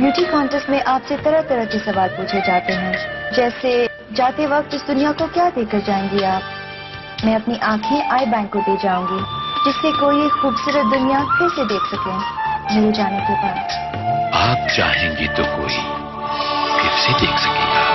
Beauty contest में आपसे तरह तरह के सवाल पूछे जाते हैं, जैसे जाते वक्त इस दुनिया को क्या देकर जाएंगी आप? मैं अपनी आंखें आई बैंक को दे जाऊंगी, जिससे कोई एक खूबसूरत दुनिया फिर से देख सके मेरे जाने के बाद। आप चाहेंगी तो कोई फिर से देख सकेगा।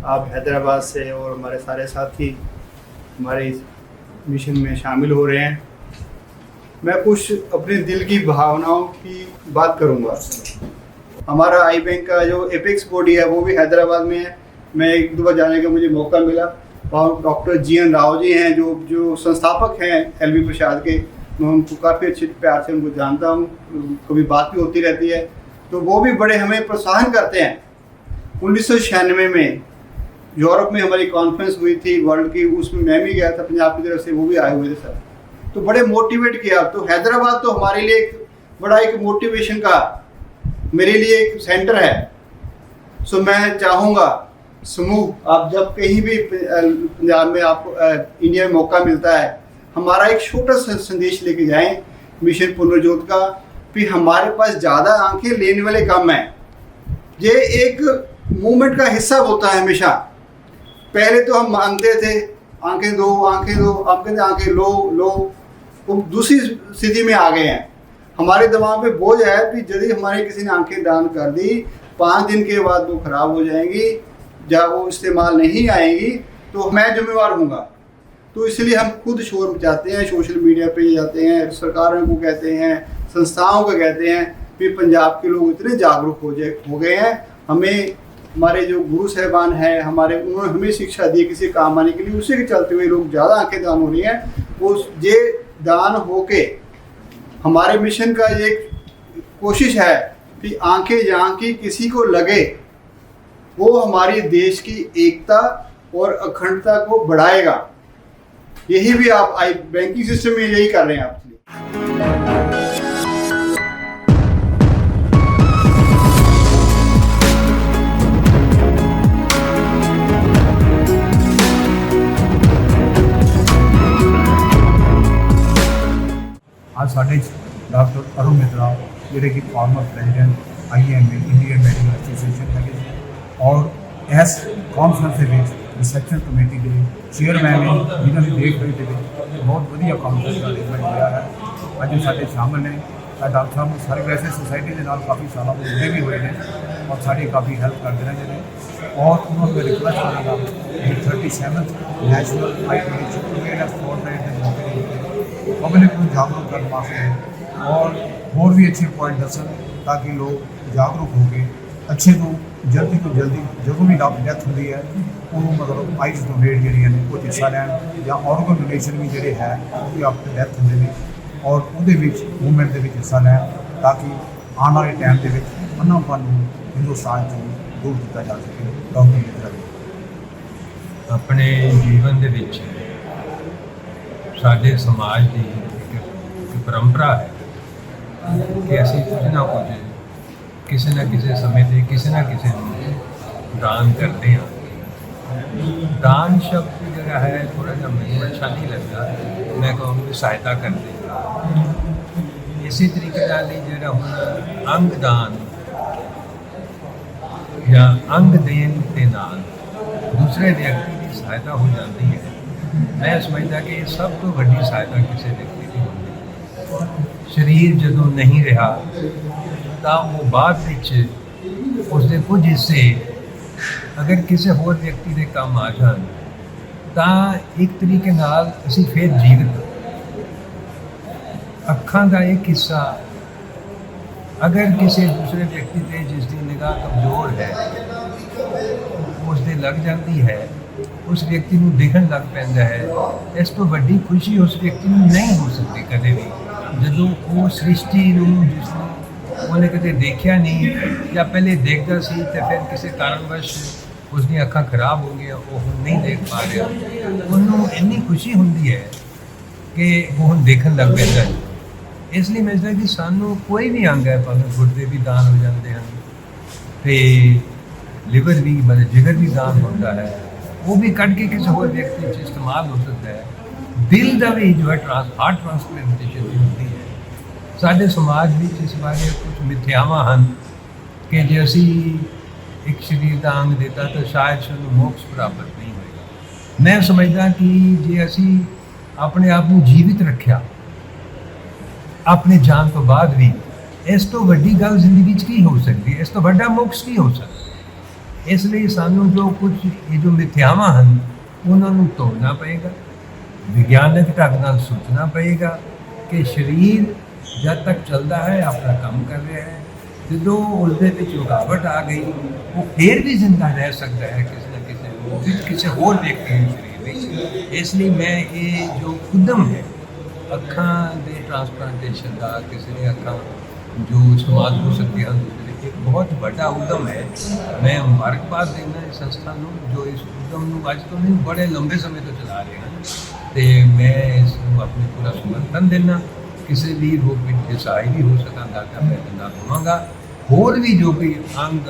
आप हैदराबाद से और हमारे सारे साथी हमारे इस मिशन में शामिल हो रहे हैं। मैं कुछ अपने दिल की भावनाओं की बात करूंगा। हमारा आई बैंक का जो एपेक्स बॉडी है वो भी हैदराबाद में है। मैं एक दो बार जाने का मुझे मौका मिला और डॉक्टर GN राव जी हैं जो संस्थापक हैं LV प्रसाद के। मैं उनको काफ़ी अच्छे प्यार से उनको जानता हूँ, कभी बात भी होती रहती है। तो वो भी बड़े हमें प्रोत्साहन करते हैं। 1996 में यूरोप में हमारी कॉन्फ्रेंस हुई थी वर्ल्ड की, उसमें मैं भी गया था पंजाब की तरफ से, वो भी आए हुए थे सर। तो बड़े मोटिवेट किया। तो हैदराबाद तो हमारे लिए एक बड़ा एक मोटिवेशन का मेरे लिए एक सेंटर है। सो मैं चाहूँगा समूह आप जब कहीं भी पंजाब में आपको इंडिया में मौका मिलता है, हमारा एक छोटा सा संदेश लेके जाएं मिशन पुनर्जोत का कि हमारे पास ज़्यादा आंखें लेने वाले कम हैं। ये एक मूवमेंट का हिस्सा होता है हमेशा। पहले तो हम मांगते थे आंखें दो, आंखें दो, आप कहते आंखें लो, तो दूसरी स्थिति में आ गए हैं। हमारे दिमाग पे बोझ है कि यदि हमारी किसी ने आंखें दान कर दी, 5 दिन के बाद वो खराब हो जाएंगी, जब वो इस्तेमाल नहीं आएंगी तो मैं जिम्मेवार हूँगा। तो इसलिए हम खुद शोर मचाते हैं, सोशल मीडिया पे जाते हैं, सरकारों को कहते हैं, संस्थाओं को कहते हैं कि पंजाब के लोग इतने जागरूक हो गए हैं। हमें हमारे जो गुरु साहबान हैं उन्होंने हमें शिक्षा दी किसी काम आने के लिए, उसी के चलते हुए लोग ज़्यादा आंखें दान हो रही हैं। वो ये दान होके हमारे मिशन का ये कोशिश है कि आंखें जहाँ की किसी को लगे, वो हमारी देश की एकता और अखंडता को बढ़ाएगा। यही भी आप आई बैंकिंग सिस्टम में यही कर रहे हैं आप। आज साढ़े डॉक्टर अरुण मित्रा जोड़े कि farmer president IMA Indian medical association है और इस कॉन्फ्रेंस के रिसेप्शन कमेटी के चेयरमैन ने जिन्होंने देख रहे थे बहुत वधिया कॉन्फ्रेंस का अरेंजमेंट किया है। अज साढ़े शामिल ने डॉक्टर साहब सारे वैसे सोसाइटी के नाल काफ़ी सालों में जुड़े भी हुए हैं और साड़ी काफ़ी हेल्प करते रहे हैं। और उन्होंने रिक्वेस्ट करेगा 37th नेशनल आई पब्लिक को जागरूक करने वास्ते और भी अच्छे पॉइंट दसन ताकि लोग जागरूक होकर अच्छे तो जल्दी जो भी डेथ होती है वो मतलब आइज डोनेट जी वो हिस्सा लैन या ऑर्गन डोनेशन भी जोड़े है वो अपने डेथ होंगे हैं और वो मूवमेंट के हिस्सा लैन ताकि आने वाले टाइम के अन्नापन हिंदुस्तान को दूर किया जा सके। डॉक्टर मित्रा जी अपने जीवन के विच साडे समाज की एक परंपरा है कि असी कुछ ना कुछ किसी न किसी समय पर किसी न किसी दान करते हैं। दान शब्द जरा है थोड़ा जहा मैं अच्छा नहीं लगता, मैं कहूँगी सहायता करते हैं। इसी तरीके जो हम अंग दान या अंग देन के नाल दूसरे व्यक्ति की सहायता हो जाती है। मैं समझदा कि सब तो बड़ी सहायता किसी व्यक्ति की होती है। शरीर जदों नहीं रहा तो वो बाद विच उसके कुछ हिस्से अगर किसी होर व्यक्ति के काम आ जान तो एक तरीके नाल असीं फिर जीवित अखां का एक हिस्सा अगर किसी दूसरे व्यक्ति से जिसकी निगाह कमज़ोर है उससे लग जाती है ਉਸ ਵਿਅਕਤੀ ਨੂੰ ਦੇਖਣ ਲੱਗ ਪੈਂਦਾ ਹੈ, ਇਸ ਤੋਂ ਵੱਡੀ ਖੁਸ਼ੀ ਉਸ ਵਿਅਕਤੀ ਨੂੰ ਨਹੀਂ ਹੋ ਸਕਦੀ ਕਦੇ ਵੀ, ਜਦੋਂ ਉਹ ਸ੍ਰਿਸ਼ਟੀ ਨੂੰ ਜਿਸ ਨੂੰ ਉਹਨੇ ਕਦੇ ਦੇਖਿਆ ਨਹੀਂ ਜਾਂ ਪਹਿਲੇ ਦੇਖਦਾ ਸੀ ਤੇ ਫਿਰ ਕਿਸੇ ਕਾਰਨਵਸ਼ ਉਸ ਦੀਆਂ ਅੱਖਾਂ ਖਰਾਬ ਹੋ ਗਈਆਂ, ਉਹ ਹੁਣ ਨਹੀਂ ਦੇਖ ਪਾ ਰਿਹਾ, ਉਹਨੂੰ ਇੰਨੀ ਖੁਸ਼ੀ ਹੁੰਦੀ ਹੈ ਕਿ ਉਹ ਹੁਣ ਦੇਖਣ ਲੱਗ ਪੈਂਦਾ ਹੈ। ਇਸ ਲਈ ਮੈਂ ਸਮਝਦਾ ਕਿ ਸਾਨੂੰ ਕੋਈ ਵੀ ਅੰਗ ਹੈ, ਭਾਵੇਂ ਗੁਰਦੇ ਵੀ ਦਾਨ ਹੋ ਜਾਂਦੇ ਹਨ ਤੇ ਲਿਵਰ ਵੀ ਮਤਲਬ ਜਿਗਰ ਵੀ ਦਾਨ ਹੁੰਦਾ ਹੈ, ਉਹ ਵੀ ਕੱਢ ਕੇ ਕਿਸੇ ਹੋਰ ਵਿਅਕਤੀ 'ਚ ਇਸਤੇਮਾਲ ਹੋ ਸਕਦਾ ਹੈ। ਦਿਲ ਦਾ ਵੀ ਜੋ ਹੈ ਹਾਰਟ ਟ੍ਰਾਂਸਪਲਾਂਟੇਸ਼ਨ ਵੀ ਹੁੰਦੀ ਹੈ। ਸਾਡੇ ਸਮਾਜ ਵਿੱਚ ਇਸ ਬਾਰੇ ਕੁਝ ਮਿਥਿਆਵਾਂ ਹਨ ਕਿ ਜੇ ਅਸੀਂ ਇੱਕ ਸਰੀਰ ਦਾ ਅੰਗ ਦਿੱਤਾ ਤਾਂ ਸ਼ਾਇਦ ਸਾਨੂੰ ਮੋਕਸ਼ ਪ੍ਰਾਪਤ ਨਹੀਂ ਹੋਏਗਾ। ਮੈਂ ਸਮਝਦਾ ਕਿ ਜੇ ਅਸੀਂ ਆਪਣੇ ਆਪ ਨੂੰ ਜੀਵਿਤ ਰੱਖਿਆ ਆਪਣੇ ਜਾਣ ਤੋਂ ਬਾਅਦ ਵੀ, ਇਸ ਤੋਂ ਵੱਡੀ ਗੱਲ ਜ਼ਿੰਦਗੀ 'ਚ ਕੀ ਹੋ ਸਕਦੀ ਹੈ, ਇਸ ਤੋਂ ਵੱਡਾ ਮੋਕਸ਼ ਕੀ ਹੋ ਸਕਦਾ। ਇਸ ਲਈ ਸਾਨੂੰ ਜੋ ਕੁਝ ਇਹ ਜੋ ਮਿਥਿਆਵਾਂ ਹਨ ਉਹਨਾਂ ਨੂੰ ਤੋੜਨਾ ਪਏਗਾ, ਵਿਗਿਆਨਕ ਢੰਗ ਨਾਲ ਸੋਚਣਾ ਪਏਗਾ ਕਿ ਸਰੀਰ ਜਦ ਤੱਕ ਚੱਲਦਾ ਹੈ ਆਪਣਾ ਕੰਮ ਕਰ ਰਿਹਾ ਹੈ, ਜਦੋਂ ਉਸਦੇ ਵਿੱਚ ਰੁਕਾਵਟ ਆ ਗਈ ਉਹ ਫਿਰ ਵੀ ਜ਼ਿੰਦਾ ਰਹਿ ਸਕਦਾ ਹੈ ਕਿਸੇ ਨਾ ਕਿਸੇ ਰੂਪ ਵਿੱਚ, ਕਿਸੇ ਹੋਰ ਵਿਅਕਤੀ ਦੇ ਸਰੀਰ ਵਿੱਚ। ਇਸ ਲਈ ਮੈਂ ਇਹ ਜੋ ਉਦਮ ਹੈ ਅੱਖਾਂ ਦੇ ਟ੍ਰਾਂਸਪਲਾਂਟੇਸ਼ਨ ਦਾ, ਕਿਸੇ ਦੀਆਂ ਅੱਖਾਂ ਜੋ ਇਸਤੇਮਾਲ ਹੋ ਸਕਦੀਆਂ ਹਨ ਦੂਸਰੇ, ਇੱਕ ਬਹੁਤ ਵੱਡਾ ਉਦਮ ਹੈ। ਮੈਂ ਮੁਬਾਰਕਬਾਦ ਦੇਣਾ ਇਸ ਸੰਸਥਾ ਨੂੰ ਜੋ ਇਸ ਉਦਮ ਨੂੰ ਅੱਜ ਤੋਂ ਨਹੀਂ ਬੜੇ ਲੰਬੇ ਸਮੇਂ ਤੋਂ ਚਲਾ ਰਹੇ ਹਨ, ਤੇ ਮੈਂ ਇਸ ਨੂੰ ਆਪਣੀ ਪੂਰਾ ਸਮਰਥਨ ਦੇਣਾ। ਕਿਸੇ ਵੀ ਰੂਪ ਵਿੱਚ ਜੇ ਸਹਾਈ ਵੀ ਹੋ ਸਕਾਂਗਾ ਤਾਂ ਮੈਂ ਨਾਲ ਹੋਵਾਂਗਾ। ਹੋਰ ਵੀ ਜੋ ਵੀ ਅੰਗ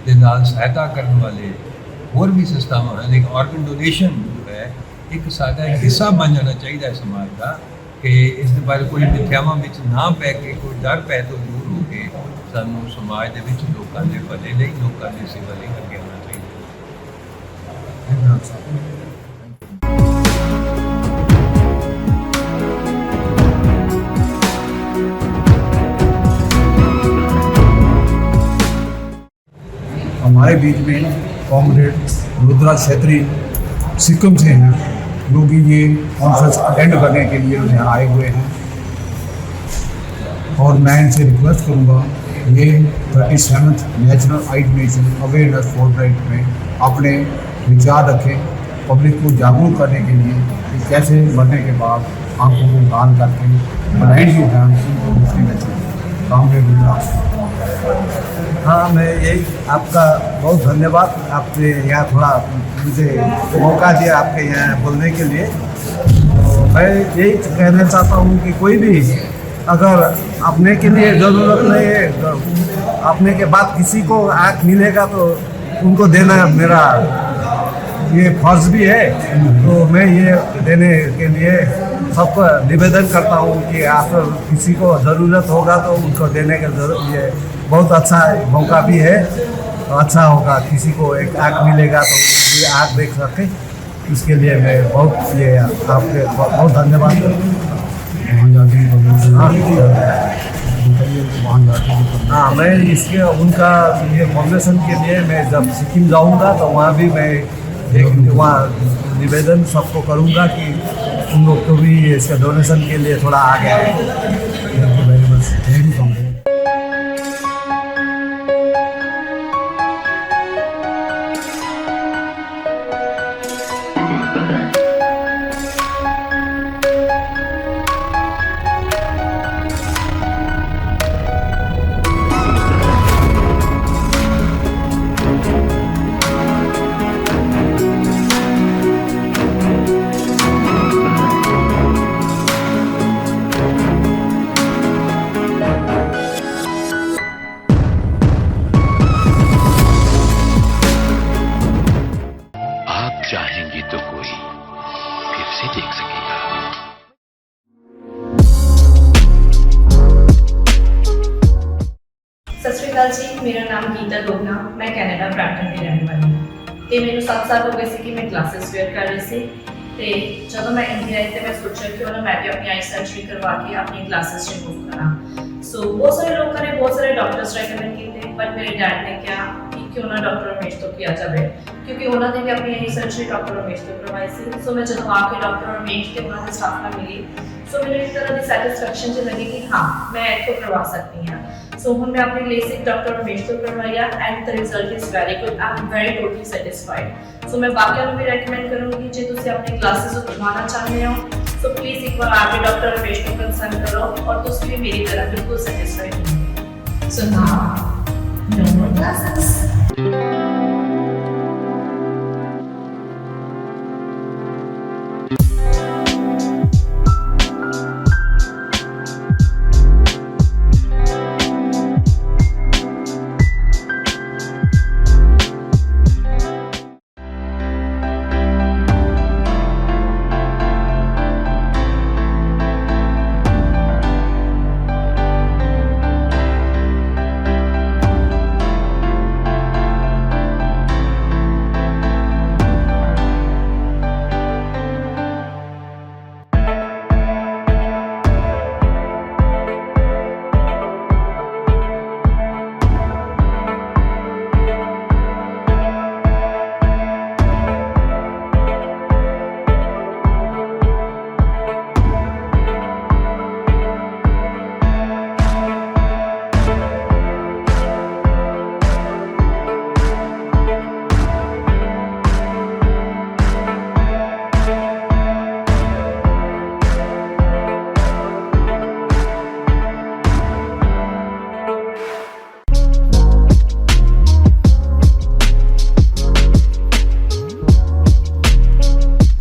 ਦੇ ਨਾਲ ਸਹਾਇਤਾ ਕਰਨ ਵਾਲੇ ਹੋਰ ਵੀ ਸੰਸਥਾਵਾਂ ਹਨ, ਇੱਕ ਆਰਗਨ ਡੋਨੇਸ਼ਨ ਜੋ ਹੈ ਇੱਕ ਸਾਡਾ ਹਿੱਸਾ ਬਣ ਜਾਣਾ ਚਾਹੀਦਾ ਹੈ ਸਮਾਜ ਦਾ, ਕਿ ਇਸ ਦੇ ਬਾਰੇ ਕੋਈ ਮਿਥਿਆਵਾਂ ਵਿੱਚ ਨਾ ਪੈ ਕੇ, ਕੋਈ ਡਰ ਪੈ ਤੋਂ ਦੂਰ ਹੋ ਕੇ ਸਾਨੂੰ ਸਮਾਜ ਦੇ ਵਿੱਚ ਲੋਕਾਂ ਦੇ ਭਲੇ ਲਈ, ਲੋਕਾਂ ਦੀ ਸੇਵਾ ਲਈ ਅੱਗੇ ਆਉਣਾ ਚਾਹੀਦਾ। हमारे बीच में कॉमरेड रुद्रा छेत्री सिक्किम से हैं, जो कि ये कॉन्फ्रेंस अटेंड करने के लिए यहाँ आए हुए हैं। और मैं इनसे रिक्वेस्ट करूँगा ये 37th national eye donation awareness fortnight में अपने विचार रखें, पब्लिक को जागरूक करने के लिए कि कैसे मरने के बाद आंखों को दान करके ब्लाइंड की ध्यान को मुक्ति में चाहिए। कॉमरेड रुद्रा। हाँ, मैं यही आपका बहुत धन्यवाद, आपने यहाँ थोड़ा मुझे मौका दिया आपके यहाँ बोलने के लिए। मैं यही कहना चाहता हूँ कि कोई भी अगर अपने के लिए ज़रूरत नहीं है, तो अपने के बाद किसी को आँख मिलेगा तो उनको देना मेरा ये फर्ज भी है। तो मैं ये देने के लिए सबको निवेदन करता हूँ कि आप किसी को ज़रूरत होगा तो उनको देने का ये बहुत अच्छा मौका भी है। अच्छा होगा, किसी को एक आँख मिलेगा तो भी आँख देख सके, इसके लिए मैं बहुत ये आपके बहुत धन्यवाद। हाँ, मैं इसके उनका ये फाउंडेशन के लिए मैं जब सिक्किम जाऊंगा तो वहाँ भी मैं एक वहाँ निवेदन सबको करूँगा कि उन लोग को भी इसके डोनेशन के लिए थोड़ा आगे आए। Thank you very much. चाहेंगे तो कोई फिर से देख सकेगा। ਸਤਿ ਸ਼੍ਰੀ ਅਕਾਲ ਜੀ, ਮੇਰਾ ਨਾਮ ਗੀਤਾ ਲੋਗਨਾ, ਮੈਂ ਕੈਨੇਡਾ ਬ੍ਰੈਂਪਟਨ ਦੀ ਰਹਿਣ ਵਾਲੀ ਹਾਂ ਤੇ ਮੈਨੂੰ 7 ਸਾਲ ਹੋ ਗਏ ਸੀ ਕਿ ਮੈਂ ਕਲਾਸਿਸ ਵੇਅਰ ਕਰ ਰਹੀ ਸੀ ਤੇ ਜਦੋਂ ਮੈਂ ਇੰਡੀਆ ਆਈ ਤੇ ਮੈਂ ਸੋਚਿਆ ਕਿ ਉਹਨਾਂ ਮੈਂ ਵੀ ਆਪਣੀ ਆਈ ਸਰਜਰੀ ਕਰਵਾ ਕੇ ਆਪਣੀ ਕਲਾਸਿਸ ਰਿਮੂਵ ਕਰਾਂ। ਸੋ ਬਹੁਤ ਸਾਰੇ ਲੋਕਾਂ ਨੇ ਬਹੁਤ ਸਾਰੇ ਡਾਕਟਰਸ ਰეკਮੈਂਡ ਕੀਤੇ, ਪਰ ਮੇਰੇ ਡੈਡ ਨੇ ਕਿਹਾ ਕਿ ਕਿਉਂ ਨਾ ਡਾਕਟਰ ਰਮੇਸ਼ ਤੋਂ ਕੀਤਾ ਜਾਵੇ, ਕਿਉਂਕਿ ਉਹਨਾਂ ਨੇ ਵੀ ਆਪਣੀ ਆਈ ਸਰਜਰੀ ਡਾਕਟਰ ਰਮੇਸ਼ ਤੋਂ ਕਰਵਾਈ ਸੀ। ਸੋ ਮੈਂ ਜਦੋਂ ਆ ਕੇ ਡਾਕਟਰ ਰਮੇਸ਼ ਤੇ ਉਹਨਾਂ ਦੇ ਸਟਾਫ ਨਾਲ ਮਿਲੀ, ਸੋ ਮੈਨੂੰ ਇੱਕ ਤਰ੍ਹਾਂ ਦੀ ਸੈਟਿਸਫੈਕਸ਼ਨ ਜਿਹੀ ਲੱਗੀ ਕਿ ਹਾਂ ਮੈਂ ਇੱਥੋਂ ਕਰਵਾ ਸਕਦੀ ਹਾਂ। सो ਹੁਣ ਮੈਂ ਆਪਣੀ LASIK ਡਾਕਟਰ ਰਮੇਸ਼ ਤੋਂ ਕਰਵਾਈ ਆ and the result is very good I am very totally satisfied so ਮੈਂ ਬਾਕੀਆਂ ਨੂੰ ਵੀ ਰეკਮੈਂਡ ਕਰੂੰਗੀ ਜੇ ਤੁਸੀਂ ਆਪਣੀ ਕਲਾਸਿਸ ਉਤਰਵਾਉਣਾ ਚਾਹੁੰਦੇ ਹੋ ਸੋ ਪਲੀਜ਼ ਇੱਕ ਵਾਰ ਆ ਕੇ ਡਾਕਟਰ ਰਮੇਸ਼ ਨੂੰ ਕੰਸਲਟ ਕਰੋ ਔਰ ਤੁਸੀਂ ਵੀ ਮੇਰੀ ਤਰ੍ਹਾਂ ਬਿਲਕੁਲ ਸੈਟੀਸਫਾਈਡ ਹੋ So now, no more classes.